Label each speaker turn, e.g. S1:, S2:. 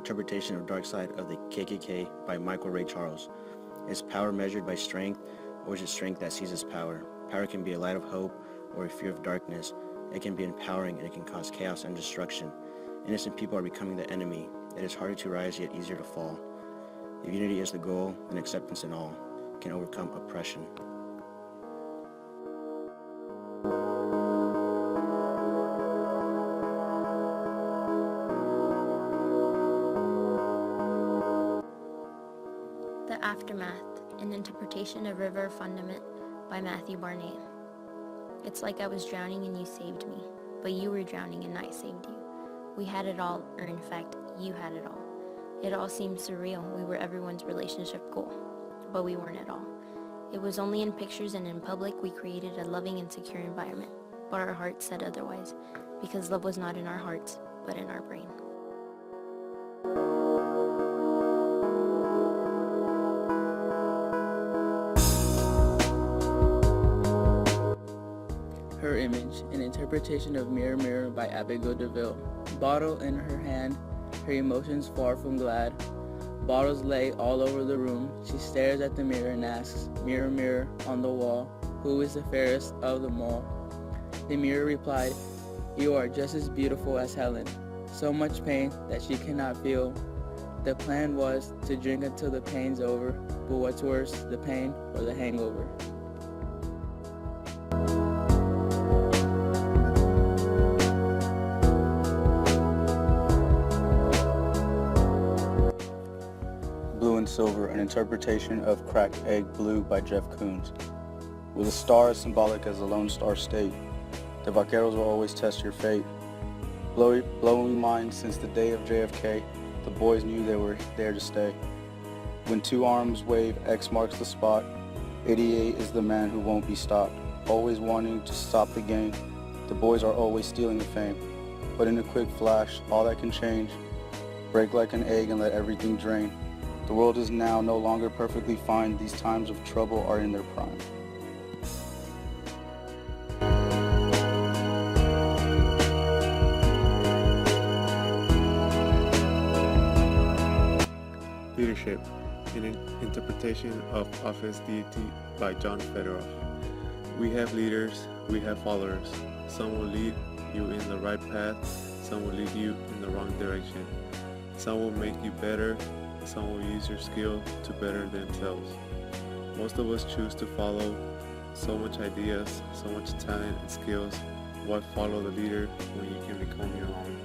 S1: interpretation of Dark Side of the KKK by Michael Ray Charles. Is power measured by strength, or is it strength that seizes power? Power can be a light of hope or a fear of darkness. It can be empowering and it can cause chaos and destruction. Innocent people are becoming the enemy. It is harder to rise yet easier to fall. If unity is the goal, then acceptance in all can overcome oppression.
S2: The Aftermath, an interpretation of River Fundament by Matthew Barnett. It's like I was drowning and you saved me, but you were drowning and I saved you. We had it all, or in fact, you had it all. It all seemed surreal. We were everyone's relationship goal, but we weren't at all. It was only in pictures and in public we created a loving and secure environment, but our hearts said otherwise, because love was not in our hearts, but in our brain.
S3: Her Image, an interpretation of Mirror Mirror by Abigail DeVille. Bottle in her hand, her emotions far from glad. Bottles lay all over the room. She stares at the mirror and asks, Mirror, mirror on the wall, who is the fairest of them all? The mirror replied, You are just as beautiful as Helen. So much pain that she cannot feel. The plan was to drink until the pain's over, but what's worse, the pain or the hangover?
S4: Blue and Silver, an interpretation of Cracked Egg Blue by Jeff Koons. With a star as symbolic as the Lone Star State, the vaqueros will always test your fate. Blowing minds since the day of JFK, the boys knew they were there to stay. When two arms wave, X marks the spot. 88 is the man who won't be stopped, always wanting to stop the game. The boys are always stealing the fame, but in a quick flash, all that can change. Break like an egg and let everything drain. The world is now no longer perfectly fine. These times of trouble are in their prime.
S5: Leadership, an interpretation of Office Deity by John Federoff. We have leaders, we have followers. Some will lead you in the right path, some will lead you in the wrong direction. Some will make you better, some will use your skill to better themselves. Most of us choose to follow so much ideas, so much talent and skills. Why follow the leader when you can become your own?